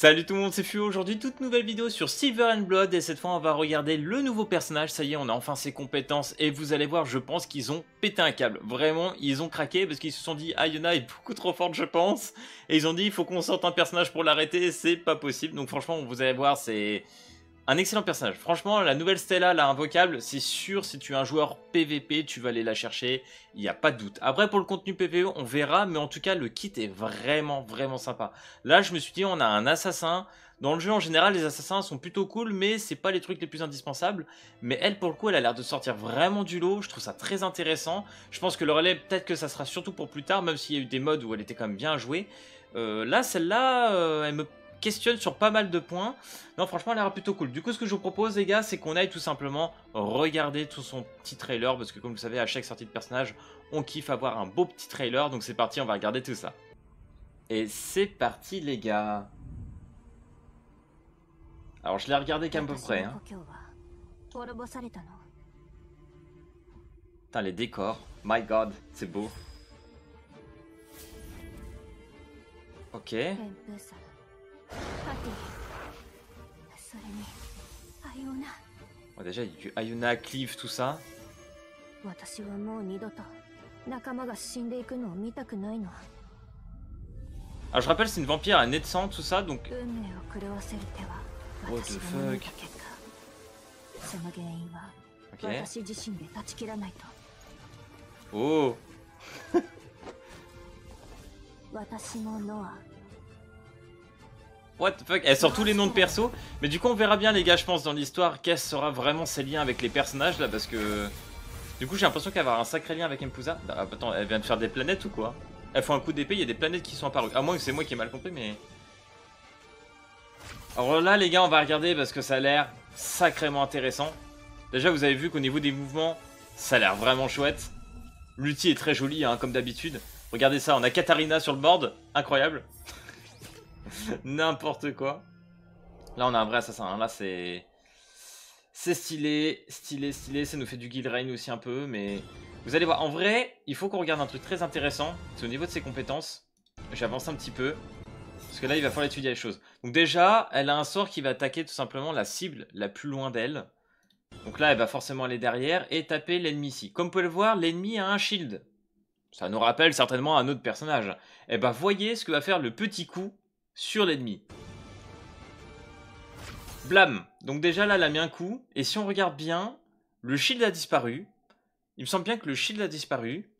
Salut tout le monde, c'est Fuo. Aujourd'hui, toute nouvelle vidéo sur Silver and Blood et cette fois on va regarder le nouveau personnage. Ça y est, on a enfin ses compétences et vous allez voir, je pense qu'ils ont pété un câble. Vraiment, ils ont craqué parce qu'ils se sont dit ah, Yuna est beaucoup trop forte je pense. Et ils ont dit il faut qu'on sorte un personnage pour l'arrêter, c'est pas possible. Donc franchement, vous allez voir, c'est un excellent personnage. Franchement, la nouvelle Stella, là, invocable, c'est sûr, si tu es un joueur PVP, tu vas aller la chercher, il n'y a pas de doute. Après, pour le contenu PVE, on verra, mais en tout cas, le kit est vraiment sympa. Là, je me suis dit, on a un assassin. Dans le jeu, en général, les assassins sont plutôt cool, mais c'est pas les trucs les plus indispensables. Mais elle, pour le coup, elle a l'air de sortir vraiment du lot. Je trouve ça très intéressant. Je pense que le relais, peut-être que ça sera surtout pour plus tard, même s'il y a eu des modes où elle était quand même bien jouée. Là, celle-là, elle me questionne sur pas mal de points. Non, franchement, elle a l'air plutôt cool. Du coup, ce que je vous propose, les gars, c'est qu'on aille tout simplement regarder tout son petit trailer. Parce que, comme vous savez, à chaque sortie de personnage, on kiffe avoir un beau petit trailer. Donc, c'est parti, on va regarder tout ça. Et c'est parti, les gars. Alors, je l'ai regardé qu'à peu près. Hein. Putain, les décors. My God, c'est beau. Ok. Bon, déjà, il y a du Ayuna, Cleave, tout ça. Alors, je rappelle, c'est une vampire à nez de sang, tout ça, donc... What the fuck? Ok. Oh. What the fuck? Elle sort tous les noms de perso. Mais du coup on verra bien les gars je pense dans l'histoire quels sera vraiment ses liens avec les personnages là parce que... Du coup j'ai l'impression qu'elle va avoir un sacré lien avec Empusa. Ah, attends, elle vient de faire des planètes ou quoi? Elle fait un coup d'épée, il y a des planètes qui sont apparues. À moins que c'est moi qui ai mal compris mais... Alors là les gars on va regarder parce que ça a l'air sacrément intéressant. Déjà vous avez vu qu'au niveau des mouvements ça a l'air vraiment chouette. L'ulti est très joli hein, comme d'habitude. Regardez ça, on a Katarina sur le board, incroyable. N'importe quoi. Là on a un vrai assassin, hein. Là c'est stylé, ça nous fait du Gilrain aussi un peu, mais vous allez voir, en vrai, il faut qu'on regarde un truc très intéressant, c'est au niveau de ses compétences, j'avance un petit peu, parce que là il va falloir étudier les choses. Donc déjà, elle a un sort qui va attaquer tout simplement la cible la plus loin d'elle, donc là elle va forcément aller derrière et taper l'ennemi ici. Comme vous pouvez le voir, l'ennemi a un shield, ça nous rappelle certainement un autre personnage. Et bah voyez ce que va faire le petit coup sur l'ennemi. Blam. Donc déjà là, elle a mis un coup. Et si on regarde bien, le shield a disparu. Il me semble bien que le shield a disparu.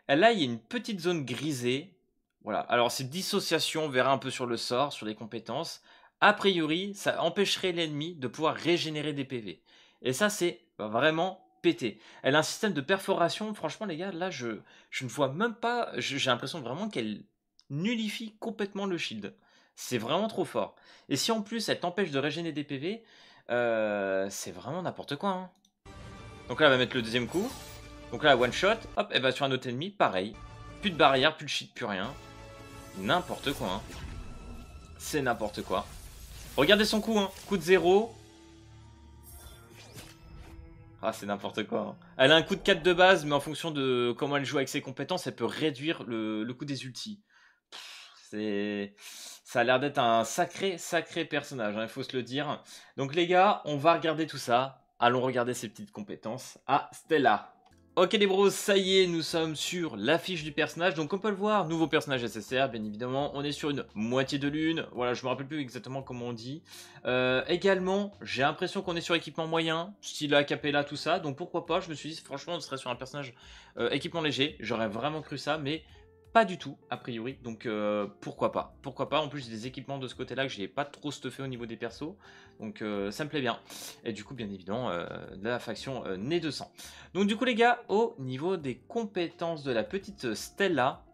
Et là, il y a une petite zone grisée. Voilà. Alors c'est dissociation, on verra un peu sur le sort, sur les compétences. A priori, ça empêcherait l'ennemi de pouvoir régénérer des PV. Et ça, c'est vraiment pété. Elle a un système de perforation. Franchement, les gars, là, je ne vois même pas... J'ai l'impression vraiment qu'elle nullifie complètement le shield. C'est vraiment trop fort. Et si en plus elle t'empêche de régénérer des PV, c'est vraiment n'importe quoi. Hein. Donc là, elle va mettre le deuxième coup. Donc là, one shot, hop, elle va sur un autre ennemi, pareil. Plus de barrière, plus de shield, plus rien. N'importe quoi. Hein. C'est n'importe quoi. Regardez son coup, hein. Coup de 0. Ah, c'est n'importe quoi. Hein. Elle a un coup de 4 de base, mais en fonction de comment elle joue avec ses compétences, elle peut réduire le coup des ultis. Ça a l'air d'être un sacré personnage, hein, il faut se le dire. Donc les gars, on va regarder tout ça. Allons regarder ses petites compétences à Stella. Ok les bros, ça y est, nous sommes sur l'affiche du personnage. Donc on peut le voir, nouveau personnage SSR, bien évidemment. On est sur une moitié de lune. Voilà, je me rappelle plus exactement comment on dit. Également, j'ai l'impression qu'on est sur équipement moyen, style acapella, tout ça. Donc pourquoi pas, je me suis dit, franchement, on serait sur un personnage équipement léger. J'aurais vraiment cru ça, mais... pas du tout, a priori, donc pourquoi pas. Pourquoi pas, en plus j'ai des équipements de ce côté-là que j'ai pas trop stuffé au niveau des persos, donc ça me plaît bien. Et du coup, bien évidemment, de la faction nez de sang. Donc du coup les gars, au niveau des compétences de la petite Stella,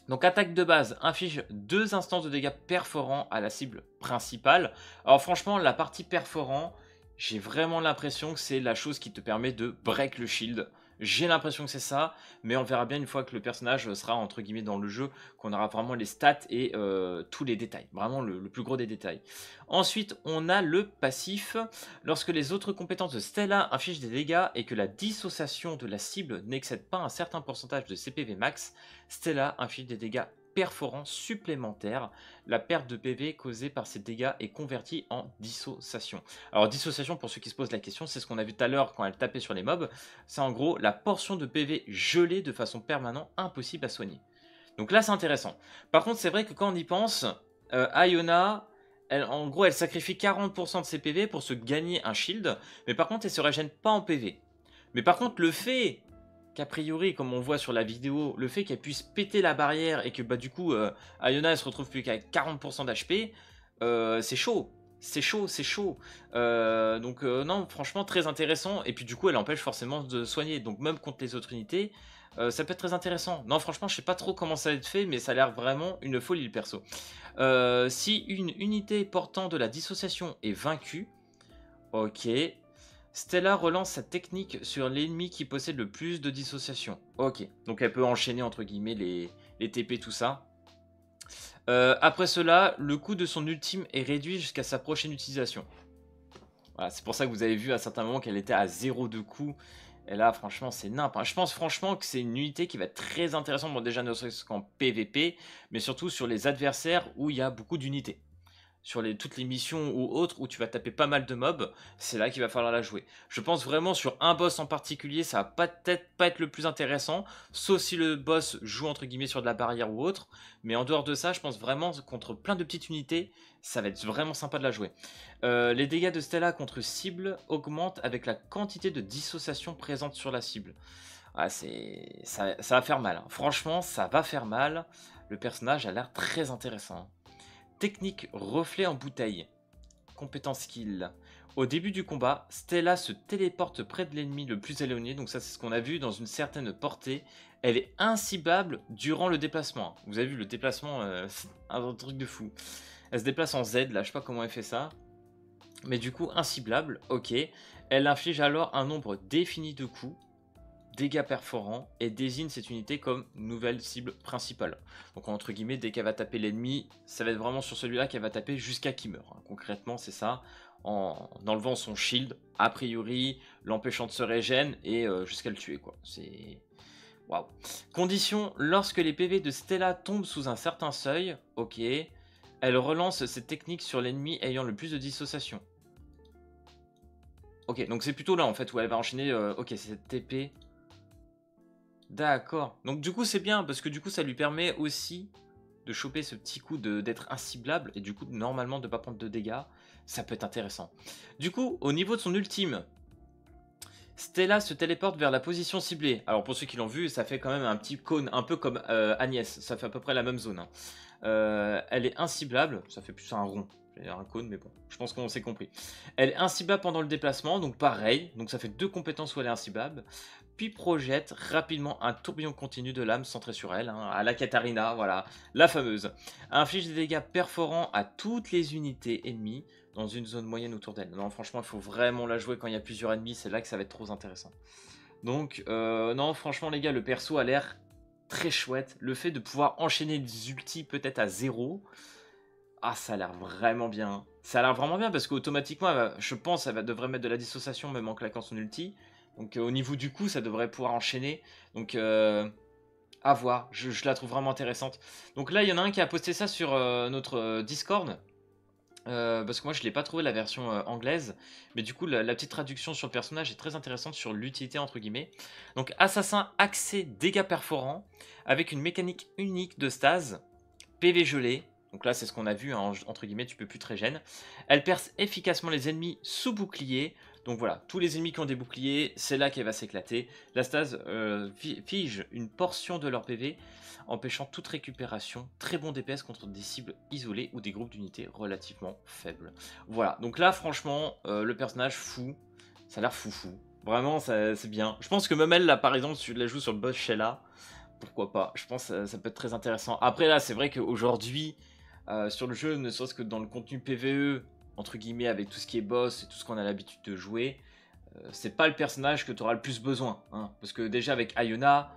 donc attaque de base inflige 2 instances de dégâts perforants à la cible principale. Alors franchement, la partie perforant, j'ai vraiment l'impression que c'est la chose qui te permet de break le shield. J'ai l'impression que c'est ça, mais on verra bien une fois que le personnage sera entre guillemets dans le jeu, qu'on aura vraiment les stats et tous les détails, vraiment le plus gros des détails. Ensuite, on a le passif. Lorsque les autres compétences de Stella infligent des dégâts et que la dissociation de la cible n'excède pas un certain pourcentage de CPV max, Stella inflige des dégâts perforant supplémentaire. La perte de PV causée par ces dégâts est convertie en dissociation. Alors dissociation, pour ceux qui se posent la question, c'est ce qu'on a vu tout à l'heure quand elle tapait sur les mobs. C'est en gros la portion de PV gelée de façon permanente, impossible à soigner. Donc là c'est intéressant. Par contre c'est vrai que quand on y pense, Iona, en gros elle sacrifie 40% de ses PV pour se gagner un shield. Mais par contre elle se régène pas en PV. Mais par contre le fait qu'a priori, comme on voit sur la vidéo, le fait qu'elle puisse péter la barrière et que bah du coup Iona elle se retrouve plus qu'à 40% d'HP, c'est chaud. C'est chaud, c'est chaud. Donc non, franchement très intéressant. Et puis du coup elle empêche forcément de soigner. Donc même contre les autres unités, ça peut être très intéressant. Non franchement je sais pas trop comment ça va être fait, mais ça a l'air vraiment une folie le perso. Si une unité portant de la dissociation est vaincue, ok, Stella relance sa technique sur l'ennemi qui possède le plus de dissociation. Ok, donc elle peut enchaîner entre guillemets les TP, tout ça. Après cela, le coût de son ultime est réduit jusqu'à sa prochaine utilisation. Voilà, c'est pour ça que vous avez vu à certains moments qu'elle était à 0 de coût. Et là, franchement, c'est nimp. Je pense franchement que c'est une unité qui va être très intéressante. Bon, déjà, ne serait-ce qu'en PVP, mais surtout sur les adversaires où il y a beaucoup d'unités. Sur toutes les missions ou autres où tu vas taper pas mal de mobs, c'est là qu'il va falloir la jouer. Je pense vraiment sur un boss en particulier, ça va peut-être pas être le plus intéressant, sauf si le boss joue entre guillemets sur de la barrière ou autre. Mais en dehors de ça, je pense vraiment contre plein de petites unités, ça va être vraiment sympa de la jouer. Les dégâts de Stella contre cible augmentent avec la quantité de dissociation présente sur la cible. Ah, ça va faire mal, hein. Franchement, ça va faire mal. Le personnage a l'air très intéressant. Technique reflet en bouteille. Compétence skill. Au début du combat, Stella se téléporte près de l'ennemi le plus éloigné. Donc ça c'est ce qu'on a vu dans une certaine portée. Elle est inciblable durant le déplacement. Vous avez vu le déplacement, c'est un truc de fou. Elle se déplace en Z, là je sais pas comment elle fait ça. Mais du coup inciblable, ok. Elle inflige alors un nombre défini de coups, dégâts perforants, et désigne cette unité comme nouvelle cible principale. Donc entre guillemets, dès qu'elle va taper l'ennemi, ça va être vraiment sur celui-là qu'elle va taper jusqu'à qu'il meure. Concrètement, c'est ça, en enlevant son shield, a priori, l'empêchant de se régène, et jusqu'à le tuer, quoi. C'est... Waouh. Condition, lorsque les PV de Stella tombent sous un certain seuil, ok, elle relance cette technique sur l'ennemi ayant le plus de dissociation. Ok, donc c'est plutôt là, en fait, où elle va enchaîner, ok, c'est cette TP... D'accord. Donc du coup c'est bien parce que du coup ça lui permet aussi de choper ce petit coup d'être inciblable et du coup normalement de ne pas prendre de dégâts. Ça peut être intéressant. Du coup au niveau de son ultime, Stella se téléporte vers la position ciblée. Alors pour ceux qui l'ont vu, ça fait quand même un petit cône, un peu comme Agnès. Ça fait à peu près la même zone, hein. Elle est inciblable, ça fait plus un rond. J'ai un cône, mais bon, je pense qu'on s'est compris. Elle est inciblable pendant le déplacement, donc pareil. Donc ça fait 2 compétences où elle est inciblable. Puis projette rapidement un tourbillon continu de lames centré sur elle, hein, à la Katarina, voilà, la fameuse. Inflige des dégâts perforants à toutes les unités ennemies dans une zone moyenne autour d'elle. Non, franchement, il faut vraiment la jouer quand il y a plusieurs ennemis, c'est là que ça va être trop intéressant. Donc, non, franchement, les gars, le perso a l'air très chouette. Le fait de pouvoir enchaîner des ultis peut-être à 0... Ah, ça a l'air vraiment bien. Ça a l'air vraiment bien parce qu'automatiquement, je pense, elle devrait mettre de la dissociation même en claquant son ulti. Donc au niveau du coup, ça devrait pouvoir enchaîner. Donc à voir, je la trouve vraiment intéressante. Donc là, il y en a un qui a posté ça sur notre Discord. Parce que moi je l'ai pas trouvé la version anglaise. Mais du coup, la petite traduction sur le personnage est très intéressante sur l'utilité entre guillemets. Donc assassin axé dégâts perforants avec une mécanique unique de stase, PV gelé. Donc là, c'est ce qu'on a vu, hein, entre guillemets, tu peux plus te régène. Elle perce efficacement les ennemis sous bouclier. Donc voilà, tous les ennemis qui ont des boucliers, c'est là qu'elle va s'éclater. La stase fige une portion de leur PV, empêchant toute récupération. Très bon DPS contre des cibles isolées ou des groupes d'unités relativement faibles. Voilà, donc là, franchement, le personnage fou, ça a l'air foufou. Vraiment, c'est bien. Je pense que même elle, là, par exemple, si tu la joues sur le boss Sheila, pourquoi pas. Je pense que ça peut être très intéressant. Après, là, c'est vrai qu'aujourd'hui... sur le jeu, ne serait-ce que dans le contenu PVE, entre guillemets, avec tout ce qui est boss et tout ce qu'on a l'habitude de jouer, c'est pas le personnage que tu auras le plus besoin. Hein, parce que déjà avec Iona,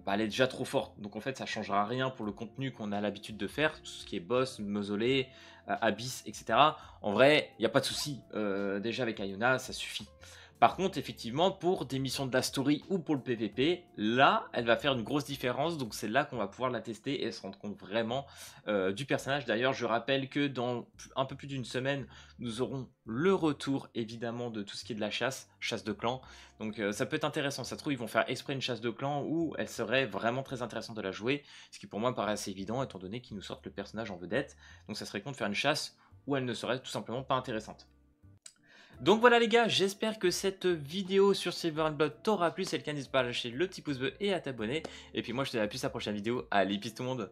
bah, elle est déjà trop forte. Donc en fait, ça changera rien pour le contenu qu'on a l'habitude de faire, tout ce qui est boss, mausolée, abyss, etc. En vrai, il n'y a pas de souci. Déjà avec Iona, ça suffit. Par contre, effectivement, pour des missions de la story ou pour le PVP, là, elle va faire une grosse différence. Donc c'est là qu'on va pouvoir la tester et se rendre compte vraiment du personnage. D'ailleurs, je rappelle que dans un peu plus d'une semaine, nous aurons le retour évidemment de tout ce qui est de la chasse de clan. Donc ça peut être intéressant. Ça se trouve, ils vont faire exprès une chasse de clan où elle serait vraiment très intéressante de la jouer. Ce qui pour moi paraît assez évident étant donné qu'ils nous sortent le personnage en vedette. Donc ça serait con de faire une chasse où elle ne serait tout simplement pas intéressante. Donc voilà les gars, j'espère que cette vidéo sur Silver and Blood t'aura plu. Si c'est le cas, n'hésite pas à lâcher le petit pouce bleu et à t'abonner. Et puis moi je te dis à la prochaine vidéo. Allez, peace tout le monde.